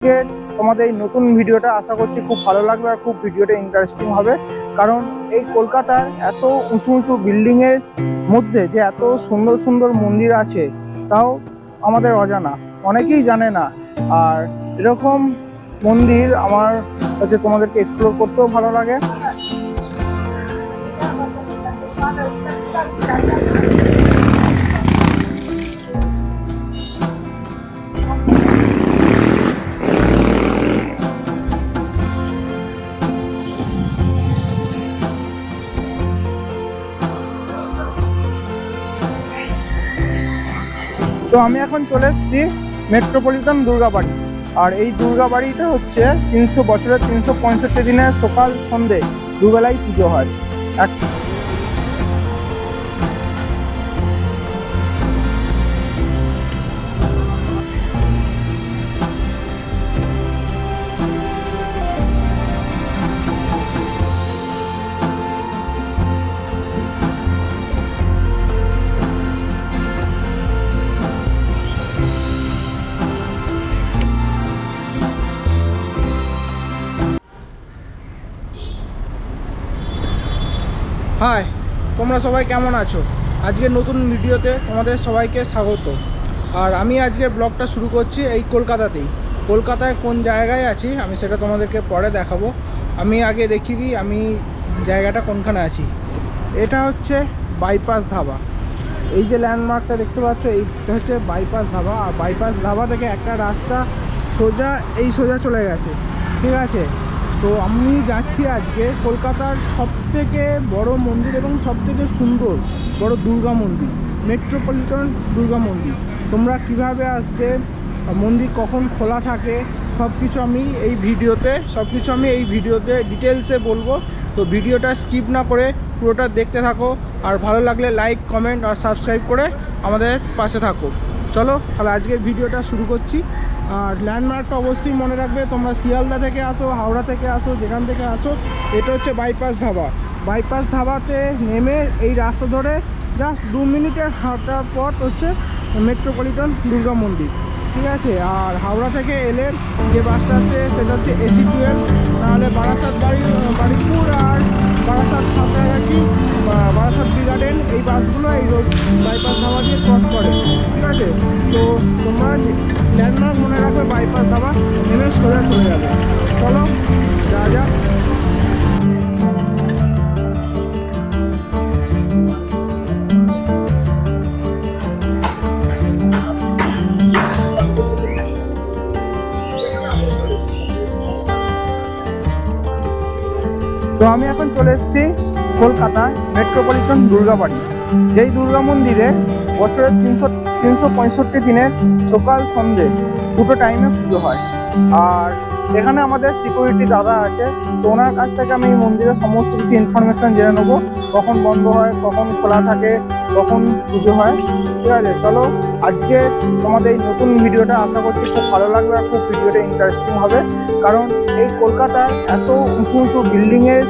আজকে তোমাদের এই নতুন ভিডিওটা আশা করছি খুব ভালো লাগবে আর খুব ভিডিওটা ইন্টারেস্টিং হবে। কারণ এই কলকাতার এত উঁচু উঁচু বিল্ডিংয়ের মধ্যে যে এত সুন্দর সুন্দর মন্দির আছে তাও আমাদের অজানা, অনেকেই জানে না। আর এরকম মন্দির আমার হচ্ছে তোমাদেরকে এক্সপ্লোর করতেও ভালো লাগে। তো আমি এখন চলে এসেছি মেট্রোপলিটন দুর্গাবাড়ি। আর এই দুর্গাবাড়িটা হচ্ছে 300 বছরের 365 দিনে সকাল সন্ধে দুবেলাই পুজো হয়। হাই, তোমরা সবাই কেমন আছো? আজকের নতুন ভিডিওতে তোমাদের সবাইকে স্বাগত। আর আমি আজকে ব্লগটা শুরু করছি এই কলকাতাতেই। কলকাতায় কোন জায়গায় আছি আমি সেটা তোমাদেরকে পরে দেখাবো। আমি আগে দেখিয়ে দিই আমি জায়গাটা কোনখানে আছি। এটা হচ্ছে বাইপাস ধাবা। এই যে ল্যান্ডমার্কটা দেখতে পাচ্ছ এইটা হচ্ছে বাইপাস ধাবা। আর বাইপাস ধাবা থেকে একটা রাস্তা সোজা চলে গেছে, ঠিক আছে? তো আমি যাচ্ছি আজকে কলকাতার সবথেকে বড় মন্দির এবং সবথেকে সুন্দর বড় দুর্গা মন্দির, মেট্রোপলিটন দুর্গা মন্দির। তোমরা কিভাবে আসবে, মন্দির কখন খোলা থাকে, সব কিছু আমি এই ভিডিওতে ডিটেলসে বলবো। তো ভিডিওটা স্কিপ না করে পুরোটা দেখতে থাকো। আর ভালো লাগলে লাইক, কমেন্ট আর সাবস্ক্রাইব করে আমাদের পাশে থাকো। চলো তাহলে আজকের ভিডিওটা শুরু করছি। আর ল্যান্ডমার্কটা অবশ্যই মনে রাখবে, তোমরা শিয়ালদা থেকে আসো, হাওড়া থেকে আসো, যেখান থেকে আসো, এটা হচ্ছে বাইপাস ধাবা। বাইপাস ধাবাতে নেমে এই রাস্তা ধরে জাস্ট 2 মিনিটের হাঁটা পথ হচ্ছে মেট্রোপলিটন দুর্গা মন্দির, ঠিক আছে? আর হাওড়া থেকে এলে যে বাসটা আছে সেটা হচ্ছে AC 12, তাহলে বারাসাত বাড়িপুর আর বারাসাত সাঁতরাগাছি, বারাসাত টি গার্ডেন, এই বাসগুলো এই রোড বাইপাস ধাবা দিয়ে ক্রস করে, ঠিক আছে? তো তোমরা ল্যান্ডমার্ক মনে রাখবে, বাইপাস ধাবা নেমে সোজা চলে যাবে। চলো যা যাক। তো আমি এখন চলে এসেছি কলকাতার মেট্রোপলিটন দুর্গাবাড়ি, যেই দুর্গা মন্দিরে বছরের 365 দিনের সকাল সন্ধে দুটো টাইমে পুজো হয়। আর এখানে আমাদের সিকিউরিটি দাদা আছে, তো ওনার কাছ থেকে আমি এই মন্দিরের সমস্ত কিছু ইনফরমেশান জেনে নেবো, কখন বন্ধ হয়, কখন খোলা থাকে, কখন পুজো হয়, ঠিক আছে? চলো আজকে তোমাদের এই নতুন ভিডিওটা আশা করছি খুব ভালো লাগবে আর খুব ভিডিওটা ইন্টারেস্টিং হবে। কারণ এই কলকাতার এত উঁচু উঁচু বিল্ডিংয়ের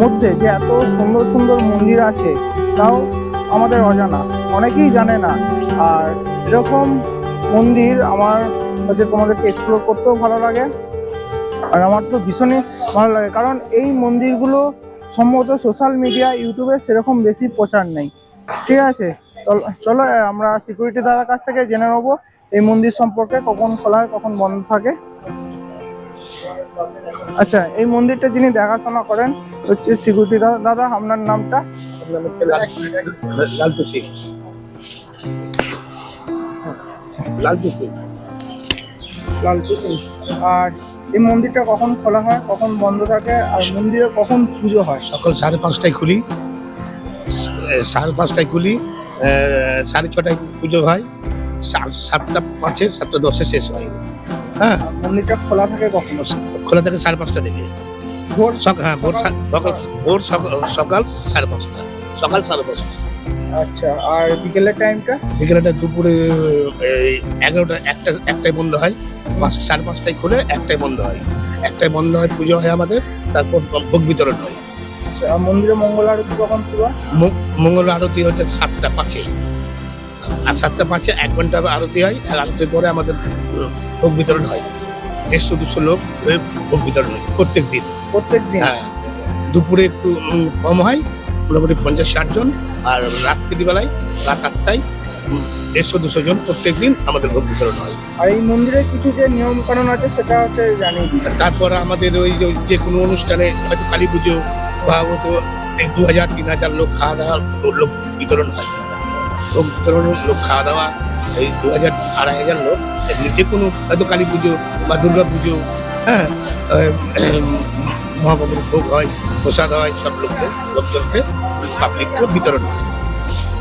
মধ্যে যে এত সুন্দর সুন্দর মন্দির আছে তাও আমাদের অজানা, অনেকেই জানে না। আর এরকম মন্দির আমার হচ্ছে তোমাদেরকে এক্সপ্লোর করতেও ভালো লাগে। আর আমার তো ভীষণই ভালো লাগে, কারণ এই মন্দিরগুলো সম্ভবত সোশ্যাল মিডিয়া, ইউটিউবে সেরকম বেশি প্রচার নেই, ঠিক আছে? চলো আমরা সিকিউরিটি দাদার কাছ থেকে জেনে নেবো এই মন্দির সম্পর্কে, কখন খোলা হয়, কখন বন্ধ থাকে। আচ্ছা, এই মন্দিরটা যিনি দেখাশোনা করেন হচ্ছে সিকিউরিটি দাদা। আপনার নামটা? লালটু সিং। আর এই মন্দিরটা কখন খোলা হয়, কখন বন্ধ থাকে, আর মন্দিরে কখন পুজো হয়? সকাল 5:30টায় খুলি, 5:30টায় খুলি, 6:30টায় পুজো হয়, 7:05, 7:10 শেষ হয়। হ্যাঁ, মন্দিরটা খোলা থাকে কখন? খোলা থাকে 5:30টা থেকে ভোর সকাল 5:30, সকাল 5:30। আচ্ছা, আর বিকেলের টাইমটা? বিকেলটা দুপুরে 11টা, একটায় বন্ধ হয়। 5:30টায় খুলে 1টায় বন্ধ হয়। 1টায় বন্ধ হয়, পুজো হয় আমাদের, তারপর ভোগ বিতরণ হয়। আচ্ছা, আর মন্দিরে মঙ্গল আরতি কখন শুরু হয়? মঙ্গল আরতি হচ্ছে 7:05, আর 7:05 1 ঘন্টা আরতি হয়। আর আরতির পরে আমাদের ভোগ বিতরণ হয়। 100-200 লোক হয়ে ভোগ বিতরণ হয় প্রত্যেক দিন। হ্যাঁ, দুপুরে একটু কম হয়, মোটামুটি 50-60 জন। আর রাত্রিবেলায় রাত 8টায় 150-200 জন প্রত্যেক দিন আমাদের ভোগ বিতরণ হয়। আর এই মন্দিরের কিছু যে নিয়ম কানুন আছে সেটা হচ্ছে জানিয়ে দিই। তারপর আমাদের ওই যে কোনো অনুষ্ঠানে হয়তো কালী পুজো বা হয়তো 2000-3000 লোক খাওয়া দাওয়া লোক বিতরণ হয়। লোক বিতরণ লোক খাওয়া দাওয়া এই 2000-2500 লোক যে কোনো হয়তো কালী পুজো বা দুর্গা পুজো, হ্যাঁ, মহাপ্রভুর ভোগ হয়, প্রসাদ হয়, সব লোকজনকে পাবলিককে বিতরণ হয়।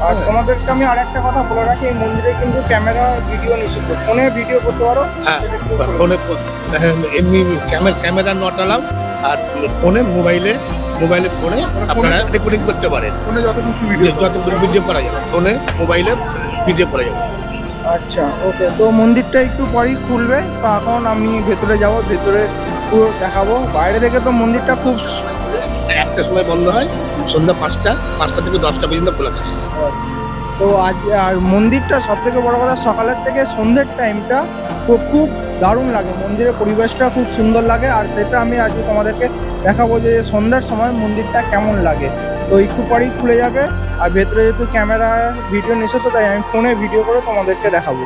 আর তোমাদেরকে আমি আরেকটা কথা বলে রাখি, এই মন্দিরে কিন্তু ক্যামেরা ভিডিও নিষিদ্ধ, ফোনে ভিডিও করতে পারো। হ্যাঁ, ফোনে এমনি ক্যামেরা নট অ্যালাউ। আর মোবাইলে ফোনে আপনারা রেকর্ডিং করতে পারেন, ফোনে যত ভিডিও করা যাবে, ফোনে মোবাইলে ভিডিও করা যাবে। আচ্ছা, ওকে। তো মন্দিরটা একটু পরেই খুলবে, তো এখন আমি ভেতরে যাব, ভেতরে পুরো দেখাবো। বাইরে থেকে তো মন্দিরটা খুব 1টার সময় বন্ধ হয়, সন্ধ্যা 5টা থেকে 10টা পর্যন্ত খোলা থাকে। তো আজ আর মন্দিরটা সব থেকে বড় কথা, সকালের থেকে সন্ধ্যের টাইমটা খুব দারুণ লাগে, মন্দিরের পরিবেশটা খুব সুন্দর লাগে। আর সেটা আমি আজকে তোমাদেরকে দেখাবো যে সন্ধ্যার সময় মন্দিরটা কেমন লাগে। তো একটু পরেই খুলে যাবে। আর ভেতরে যেহেতু ক্যামেরা ভিডিও নিষিদ্ধ, তাই আমি ফোনে ভিডিও করে তোমাদেরকে দেখাবো।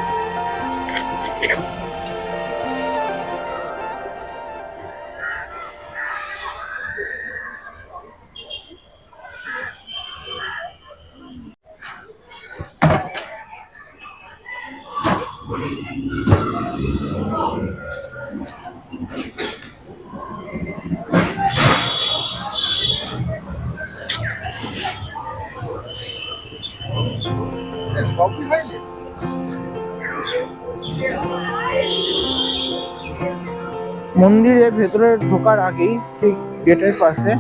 মন্দিরের ভেতরে ঢোকার আগেই ঠিক গেটের পাশে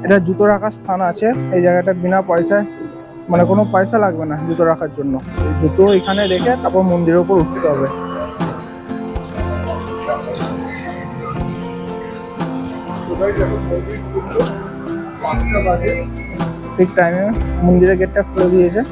এটা জুতো রাখার স্থান আছে। এই জায়গাটা বিনা পয়সায়, মানে কোনো পয়সা লাগবে না জুতো রাখার জন্য। এই জুতো এখানে রেখে তারপর মন্দিরের উপর উঠতে হবে। ঠিক টাইমে মন্দিরের গেটটা খুলে দিয়েছে।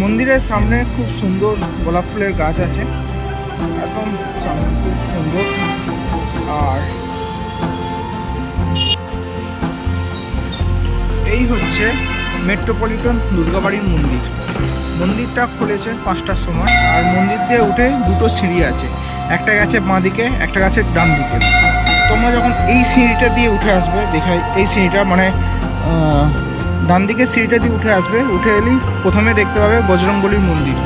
মন্দিরের সামনে খুব সুন্দর গোলাপ ফুলের গাছ আছে, একদম সামনে খুব সুন্দর। আর এই হচ্ছে মেট্রোপলিটন দুর্গাবাড়ির মন্দির। মন্দিরটা খুলেছে 5টার সময়। আর মন্দির দিয়ে উঠে দুটো সিঁড়ি আছে, একটা গেছে বাঁ দিকে, একটা গেছে ডান দিকে। তোমরা যখন এই সিঁড়িটা দিয়ে উঠে আসবে, দেখাই এই সিঁড়িটা, মানে ডান দিকে সিঁড়িটা দিয়ে উঠে আসবে, উঠে এলেই প্রথমে দেখতে পাবে বজরংবলীর মন্দির।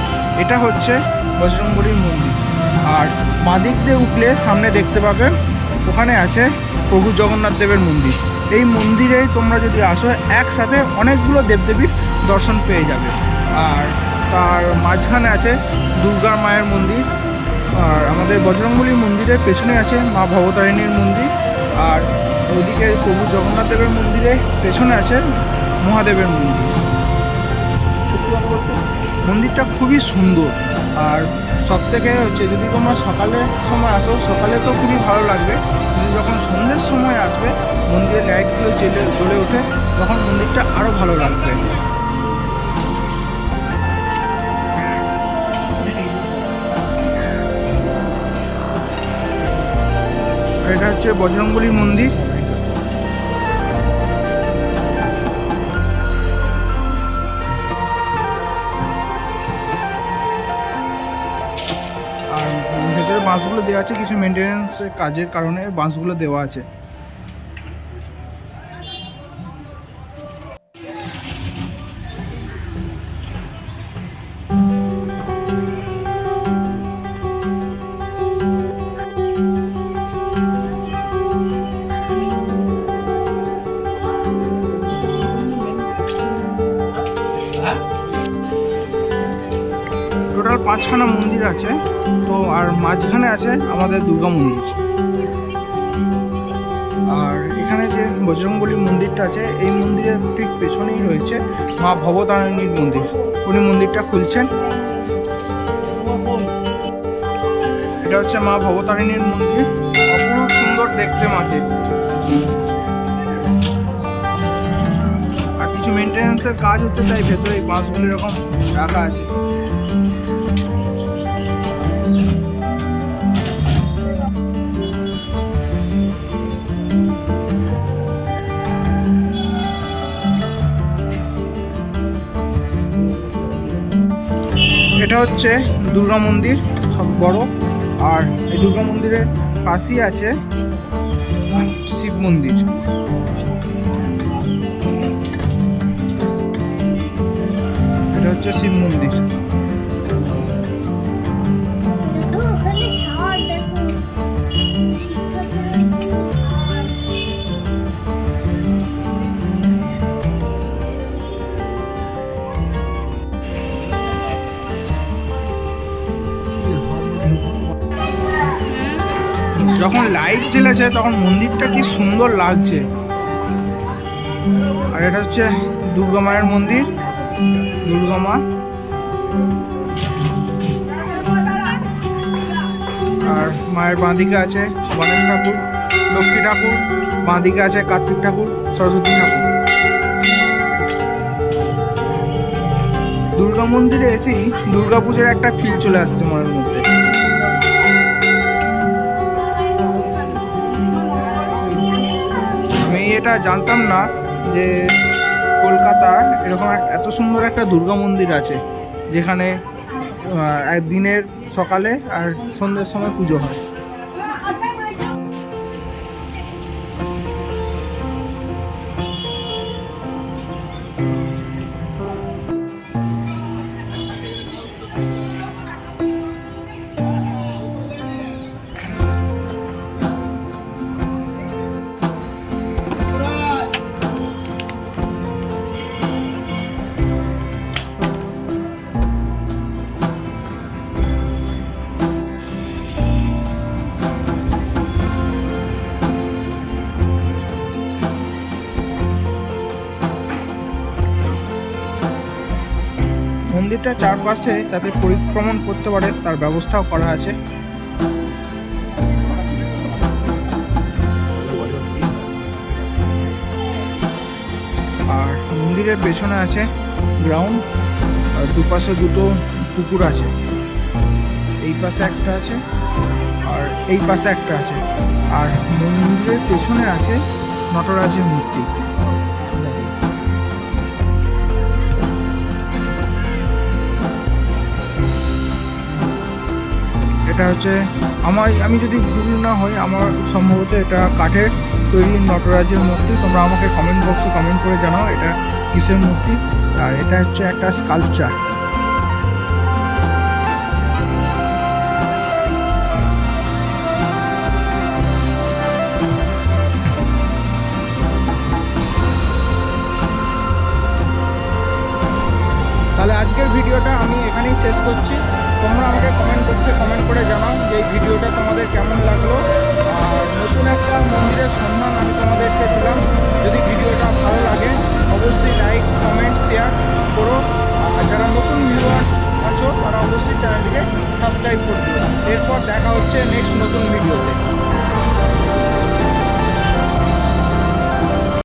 এটা হচ্ছে বজরংবলীর মন্দির। আর বাঁ দিক দিয়ে উঠলে সামনে দেখতে পাবে ওখানে আছে প্রভু জগন্নাথ দেবের মন্দির। এই মন্দিরে তোমরা যদি আসো একসাথে অনেকগুলো দেবদেবীর দর্শন পেয়ে যাবে। আর তার মাঝখানে আছে দুর্গা মায়ের মন্দির। আর আমাদের বজরংবলীর মন্দিরের পেছনে আছে মা ভবতারিণীর মন্দির। আর ওইদিকে প্রভু জগন্নাথ দেবের মন্দিরে পেছনে আছে মহাদেবের মন্দির। সত্যি কথা বলতে মন্দিরটা খুবই সুন্দর। আর সব থেকে হচ্ছে যদি তোমরা সকালের সময় আসো, সকালে তো খুবই ভালো লাগবে, কিন্তু যখন সন্ধ্যের সময় আসবে মন্দিরের লাইটগুলো জ্বলে ওঠে, তখন মন্দিরটা আরও ভালো লাগবে। এটা হচ্ছে বজরংবলীর মন্দির। আর ভেতরে বাঁশগুলো দেওয়া আছে, কিছু মেনটেন্যান্স কাজের কারণে বাঁশগুলো দেওয়া আছে। টোটাল 5খানা মন্দির আছে তো। আর মাঝখানে আছে আমাদের দুর্গা মন্দির। আর এখানে যে বজরংবলী মন্দিরটা আছে, এই মন্দিরের ঠিক পেছনেই রয়েছে মা ভবতারিণীর মন্দির। উনি মন্দিরটা খুলছেন। এটা হচ্ছে মা ভবতারিণীর মন্দির, অপরূপ সুন্দর দেখতে মাকে। আর কিছু মেনটেন্যান্সের কাজ হচ্ছে, তাই ভেতরে এই বাঁশগুলো এরকম রাখা আছে। এটা হচ্ছে দুর্গা মন্দির, সব বড়। আর এই দুর্গা মন্দিরের পাশেই আছে শিব মন্দির। এটা হচ্ছে শিব মন্দির। যখন লাইট জ্বেলেছে তখন মন্দিরটা কি সুন্দর লাগছে। আর এটা হচ্ছে দুর্গা মায়ের মন্দির, দুর্গা মা। আর মায়ের বাঁদিকে আছে গণেশ ঠাকুর, লক্ষ্মী ঠাকুর, বাঁদিকে আছে কার্তিক ঠাকুর, সরস্বতী ঠাকুর। দুর্গা মন্দিরে এসেই দুর্গা পুজোর একটা ফিল চলে আসছে মনের মধ্যে। আমি এটা জানতাম না যে কলকাতা এরকম এত সুন্দর একটা দুর্গা মন্দির আছে, যেখানে দিনের সকালে আর সন্ধ্যের সময় পুজো হয়। মন্দিরটা চারপাশে যাতে পরিক্রমণ করতে পারে তার ব্যবস্থাও করা আছে। আর মন্দিরের পেছনে আছে গ্রাউন্ড, আর দুপাশে দুটো পুকুর আছে। এই পাশে একটা আছে আর এই পাশে একটা আছে। আর মন্দিরের পেছনে আছে নটরাজের মূর্তি। এটা হচ্ছে আমি যদি ভুল না হই, আমার সম্ভবত এটা কাঠের তৈরি নটরাজের মূর্তি। তোমরা আমাকে কমেন্ট বক্সে কমেন্ট করে জানাও এটা কিসের মূর্তি। আর এটা হচ্ছে একটা স্কাল্পচার। তাহলে আজকের ভিডিওটা আমি এখানেই শেষ করছি। তোমরা আমাকে কমেন্ট বক্সে কমেন্ট করে জানাও যে এই ভিডিওটা তোমাদের কেমন লাগলো। আর নতুন একটা মন্দিরের সন্ধান আমি তোমাদেরকে দিলাম।